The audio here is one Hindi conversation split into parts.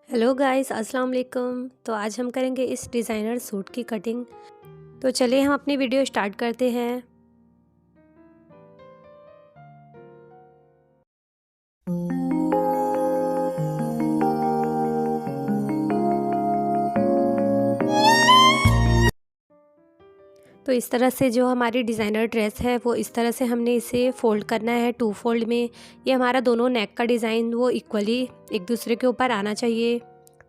हेलो गाइस, अस्सलाम वालेकुम। तो आज हम करेंगे इस डिज़ाइनर सूट की कटिंग। तो चलिए हम अपनी वीडियो स्टार्ट करते हैं। तो इस तरह से जो हमारी डिज़ाइनर ड्रेस है वो इस तरह से हमने इसे फ़ोल्ड करना है 2 फोल्ड में। ये हमारा दोनों नेक का डिज़ाइन वो इक्वली एक दूसरे के ऊपर आना चाहिए,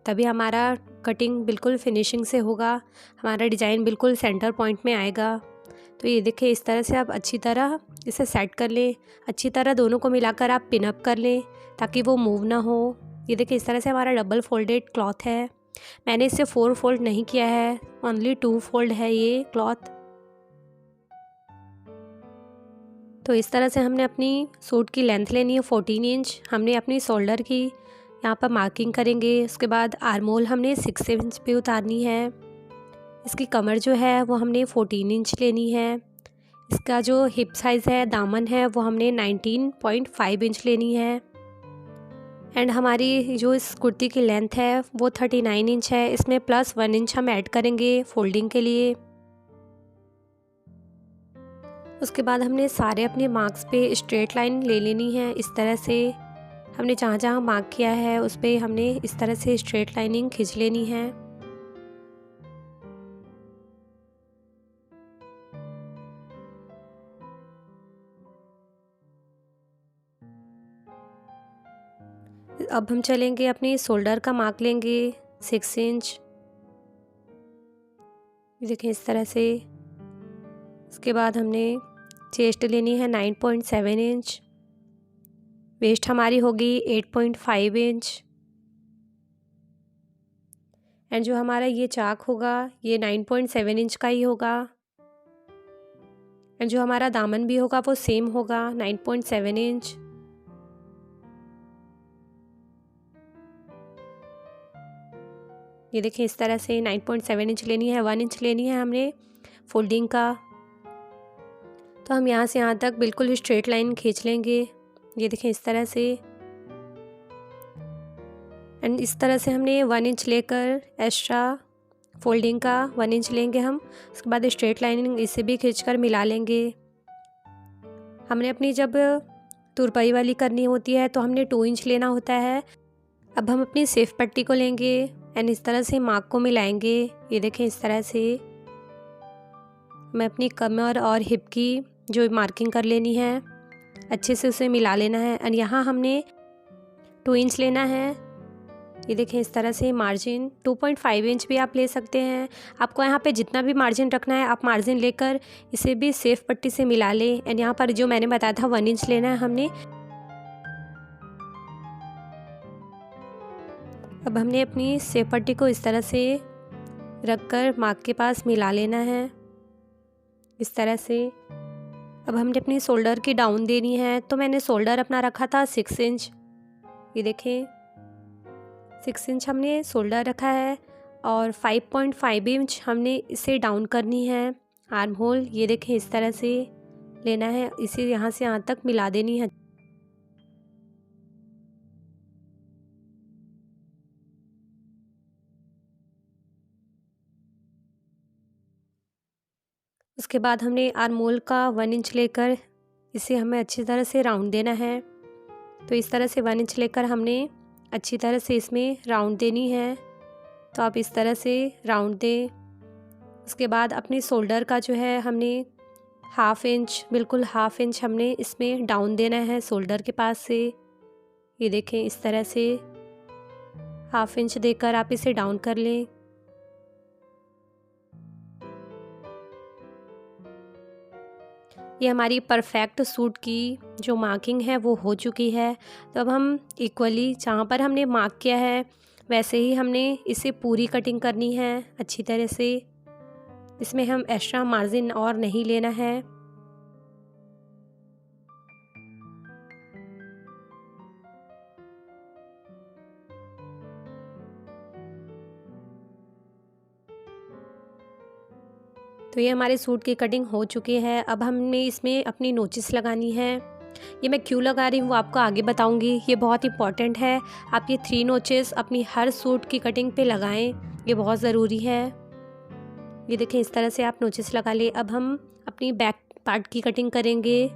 तभी हमारा कटिंग बिल्कुल फिनिशिंग से होगा, हमारा डिज़ाइन बिल्कुल सेंटर पॉइंट में आएगा। तो ये देखिए इस तरह से आप अच्छी तरह इसे सेट कर लें। अच्छी तरह दोनों को मिलाकर आप पिन अप कर लें ताकि वो मूव ना हो। ये देखिए इस तरह से हमारा डबल फोल्डेड क्लॉथ है। मैंने इसे 4 फोल्ड नहीं किया है, ओनली 2 फोल्ड है ये क्लॉथ। तो इस तरह से हमने अपनी सूट की लेंथ लेनी है 14 इंच। हमने अपनी शोल्डर की यहाँ पर मार्किंग करेंगे। उसके बाद आर्म होल हमने 6 इंच पे उतारनी है। इसकी कमर जो है वो हमने 14 इंच लेनी है। इसका जो हिप साइज़ है, दामन है, वो हमने 19.5 इंच लेनी है। एंड हमारी जो इस कुर्ती की लेंथ है वो 39 इंच है। इसमें प्लस 1 इंच हम ऐड करेंगे फोल्डिंग के लिए। उसके बाद हमने सारे अपने मार्क्स पे स्ट्रेट लाइन ले लेनी है। इस तरह से हमने जहाँ जहाँ मार्क किया है उस पर हमने इस तरह से स्ट्रेट लाइनिंग खींच लेनी है। अब हम चलेंगे अपनी शोल्डर का मार्क लेंगे 6 इंच। देखिए इस तरह से। उसके बाद हमने चेस्ट लेनी है 9.7 इंच। वेस्ट हमारी होगी 8.5 इंच। एंड जो हमारा ये चाक होगा ये 9.7 इंच का ही होगा। एंड जो हमारा दामन भी होगा वो सेम होगा 9.7 इंच। ये देखिए इस तरह से 9.7 इंच लेनी है। 1 इंच लेनी है हमने फोल्डिंग का। तो हम यहाँ से यहाँ तक बिल्कुल स्ट्रेट लाइन खींच लेंगे। ये देखें इस तरह से। एंड इस तरह से हमने 1 इंच लेकर एक्स्ट्रा फोल्डिंग का 1 इंच लेंगे हम। उसके बाद स्ट्रेट लाइनिंग इसे भी खींचकर मिला लेंगे। हमने अपनी जब तुरपाई वाली करनी होती है तो हमने 2 इंच लेना होता है। अब हम अपनी सेफ पट्टी को लेंगे एंड इस तरह से मार्क को मिलाएंगे। ये देखें इस तरह से हमें अपनी कमर और हिप की जो मार्किंग कर लेनी है अच्छे से उसे मिला लेना है। एंड यहाँ हमने 2 इंच लेना है। ये देखें इस तरह से मार्जिन 2.5 इंच भी आप ले सकते हैं। आपको यहाँ पे जितना भी मार्जिन रखना है आप मार्जिन लेकर इसे भी सेफ पट्टी से मिला लें। एंड यहाँ पर जो मैंने बताया था 1 इंच लेना है हमने। अब हमने अपनी सेफ पट्टी को इस तरह से रखकर मार्क के पास मिला लेना है इस तरह से। अब हमने अपनी शोल्डर की डाउन देनी है। तो मैंने शोल्डर अपना रखा था 6 इंच। ये देखें 6 इंच हमने शोल्डर रखा है और 5.5 इंच हमने इसे डाउन करनी है आर्म होल। ये देखें इस तरह से लेना है, इसे यहाँ से यहाँ तक मिला देनी है। उसके बाद हमने आर्म होल का 1 इंच लेकर इसे हमें अच्छी तरह से राउंड देना है। तो इस तरह से 1 इंच लेकर हमने अच्छी तरह से इसमें राउंड देनी है। तो आप इस तरह से राउंड दें। उसके बाद अपनी शोल्डर का जो है हमने हाफ इंच, बिल्कुल हाफ इंच हमने इसमें डाउन देना है शोल्डर के पास से। ये देखें इस तरह से हाफ इंच देकर आप इसे डाउन कर लें। ये हमारी परफेक्ट सूट की जो मार्किंग है वो हो चुकी है। तो अब हम इक्वली जहाँ पर हमने मार्क किया है वैसे ही हमने इसे पूरी कटिंग करनी है अच्छी तरह से। इसमें हम एक्स्ट्रा मार्जिन और नहीं लेना है। तो ये हमारे सूट की कटिंग हो चुकी है। अब हमें इसमें अपनी नोचिस लगानी है। ये मैं क्यों लगा रही हूँ वो आपको आगे बताऊँगी। ये बहुत इंपॉर्टेंट है, आप ये 3 नोचेस अपनी हर सूट की कटिंग पे लगाएं, ये बहुत ज़रूरी है। ये देखें इस तरह से आप नोचेस लगा लें। अब हम अपनी बैक पार्ट की कटिंग करेंगे।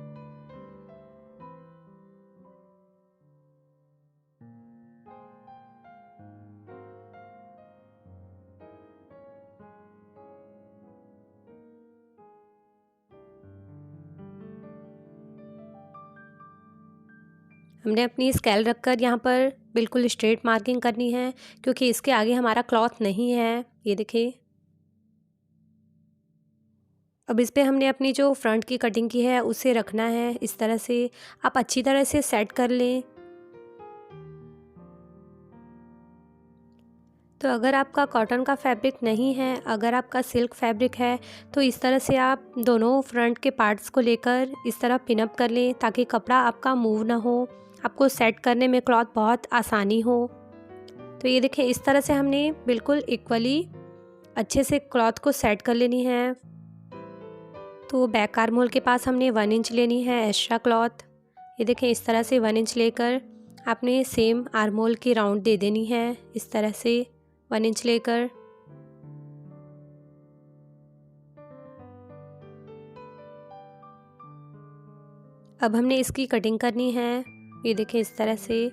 हमने अपनी स्केल रखकर यहाँ पर बिल्कुल स्ट्रेट मार्किंग करनी है, क्योंकि इसके आगे हमारा क्लॉथ नहीं है। ये देखिए, अब इस पे हमने अपनी जो फ्रंट की कटिंग की है उसे रखना है। इस तरह से आप अच्छी तरह से सेट कर लें। तो अगर आपका कॉटन का फैब्रिक नहीं है, अगर आपका सिल्क फैब्रिक है, तो इस तरह से आप दोनों फ्रंट के पार्ट्स को लेकर इस तरह पिनअप कर लें, ताकि कपड़ा आपका मूव ना हो, आपको सेट करने में क्लॉथ बहुत आसानी हो। तो ये देखिए इस तरह से हमने बिल्कुल इक्वली अच्छे से क्लॉथ को सेट कर लेनी है। तो बैक आर्म होल के पास हमने 1 इंच लेनी है एक्स्ट्रा क्लॉथ। ये देखें इस तरह से 1 इंच लेकर आपने सेम आर्म होल की राउंड दे देनी है। इस तरह से 1 इंच लेकर अब हमने इसकी कटिंग करनी है। ये देखें इस तरह से।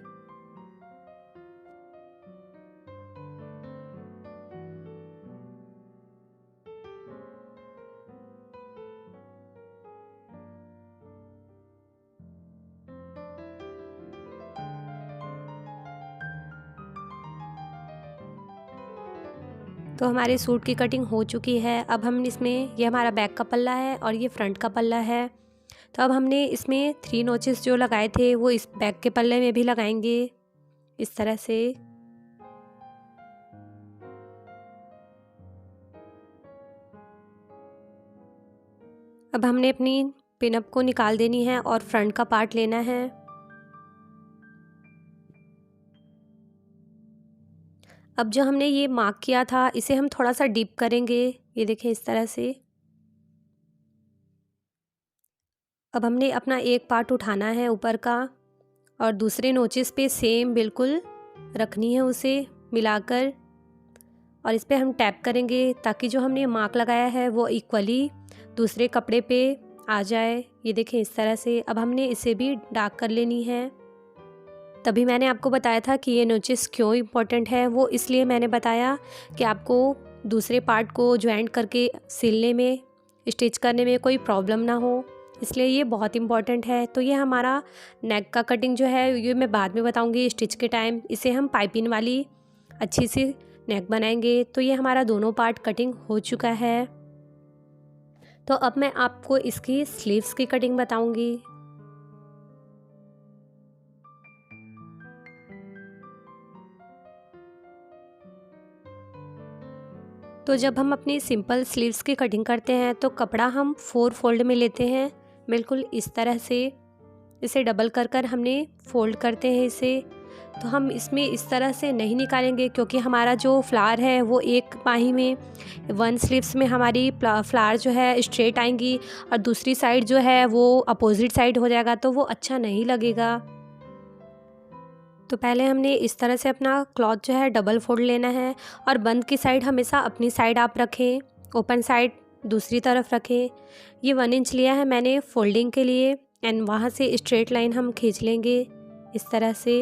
तो हमारे सूट की कटिंग हो चुकी है। अब हम इसमें, ये हमारा बैक का पल्ला है और ये फ्रंट का पल्ला है। तो अब हमने इसमें 3 नोचेस जो लगाए थे वो इस बैक के पल्ले में भी लगाएंगे, इस तरह से। अब हमने अपनी पिनअप को निकाल देनी है और फ्रंट का पार्ट लेना है। अब जो हमने ये मार्क किया था इसे हम थोड़ा सा डीप करेंगे। ये देखें इस तरह से। अब हमने अपना एक पार्ट उठाना है ऊपर का और दूसरे नोचेस पे सेम बिल्कुल रखनी है, उसे मिलाकर, और इस पे हम टैप करेंगे ताकि जो हमने मार्क लगाया है वो इक्वली दूसरे कपड़े पे आ जाए। ये देखें इस तरह से। अब हमने इसे भी डार्क कर लेनी है। तभी मैंने आपको बताया था कि ये नोचेस क्यों इम्पोर्टेंट है। वो इसलिए मैंने बताया कि आपको दूसरे पार्ट को ज्वाइंट करके सिलने में, स्टिच करने में कोई प्रॉब्लम ना हो, इसलिए ये बहुत इम्पॉर्टेंट है। तो ये हमारा नेक का कटिंग जो है ये मैं बाद में बताऊंगी स्टिच के टाइम। इसे हम पाइपिंग वाली अच्छी सी नेक बनाएंगे। तो ये हमारा दोनों पार्ट कटिंग हो चुका है। तो अब मैं आपको इसकी स्लीव्स की कटिंग बताऊंगी। तो जब हम अपनी सिंपल स्लीव्स की कटिंग करते हैं तो कपड़ा हम 4 फोल्ड में लेते हैं, बिल्कुल इस तरह से। इसे डबल कर कर हमने फोल्ड करते हैं इसे। तो हम इसमें इस तरह से नहीं निकालेंगे, क्योंकि हमारा जो फ्लावर है वो एक बाही में, 1 स्लीव्स में हमारी फ्लावर जो है स्ट्रेट आएंगी और दूसरी साइड जो है वो अपोजिट साइड हो जाएगा, तो वो अच्छा नहीं लगेगा। तो पहले हमने इस तरह से अपना क्लॉथ जो है डबल फोल्ड लेना है और बंद की साइड हमेशा अपनी साइड आप रखें, ओपन साइड दूसरी तरफ रखें। ये 1 इंच लिया है मैंने फोल्डिंग के लिए, एंड वहाँ से स्ट्रेट लाइन हम खींच लेंगे इस तरह से।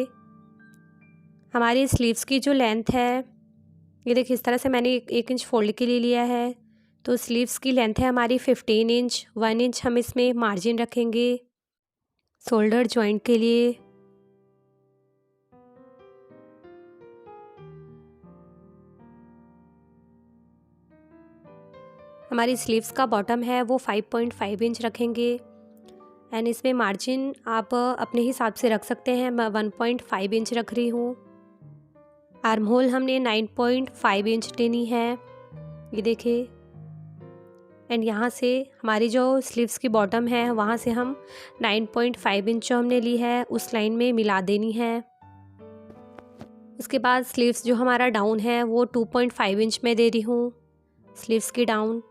हमारी स्लीव्स की जो लेंथ है, ये देखिए इस तरह से मैंने 1 इंच फोल्ड के लिए लिया है। तो स्लीव्स की लेंथ है हमारी 15 इंच। 1 इंच हम इसमें मार्जिन रखेंगे शोल्डर जॉइंट के लिए। हमारी स्लीव्स का बॉटम है वो 5.5 इंच रखेंगे, एंड इसमें मार्जिन आप अपने हिसाब से रख सकते हैं। मैं 1.5 इंच रख रही हूँ। आर्म होल हमने 9.5 इंच लेनी है, ये देखिए। एंड यहाँ से हमारी जो स्लीव्स की बॉटम है वहाँ से हम 9.5 इंच जो हमने ली है उस लाइन में मिला देनी है। उसके बाद स्लीव्स जो हमारा डाउन है वो 2.5 इंच में दे रही हूँ, स्लीव्स की डाउन।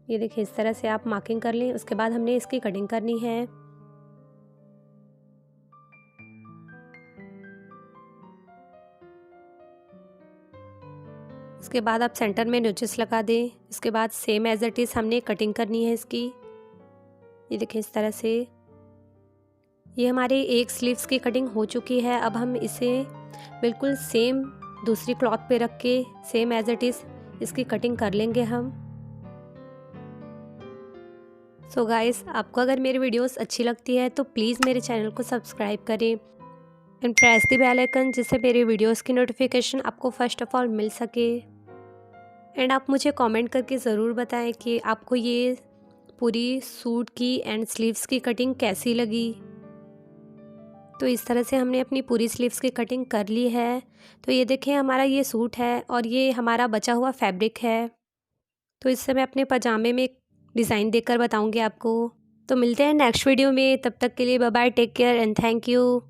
ये देखिए इस तरह से आप मार्किंग कर लें। उसके बाद हमने इसकी कटिंग करनी है। उसके बाद आप सेंटर में नोचेस लगा दें। इसके बाद सेम एज इट इज़ हमने कटिंग करनी है इसकी। ये देखिए इस तरह से। ये हमारी एक स्लीव्स की कटिंग हो चुकी है। अब हम इसे बिल्कुल सेम दूसरी क्लॉथ पे रख के सेम एज इट इज़ इसकी कटिंग कर लेंगे हम। सो गाइस, आपको अगर मेरी वीडियोस अच्छी लगती है तो प्लीज़ मेरे चैनल को सब्सक्राइब करें and press the bell icon, जिससे मेरी वीडियोस की नोटिफिकेशन आपको फर्स्ट ऑफ ऑल मिल सके। एंड आप मुझे कमेंट करके ज़रूर बताएं कि आपको ये पूरी सूट की एंड स्लीव्स की कटिंग कैसी लगी। तो इस तरह से हमने अपनी पूरी स्लीव्स की कटिंग कर ली है। तो ये देखें हमारा ये सूट है और ये हमारा बचा हुआ फैब्रिक है। तो इससे मैं अपने पजामे में डिज़ाइन देकर बताऊंगी आपको। तो मिलते हैं नेक्स्ट वीडियो में, तब तक के लिए bye bye, take care and thank you.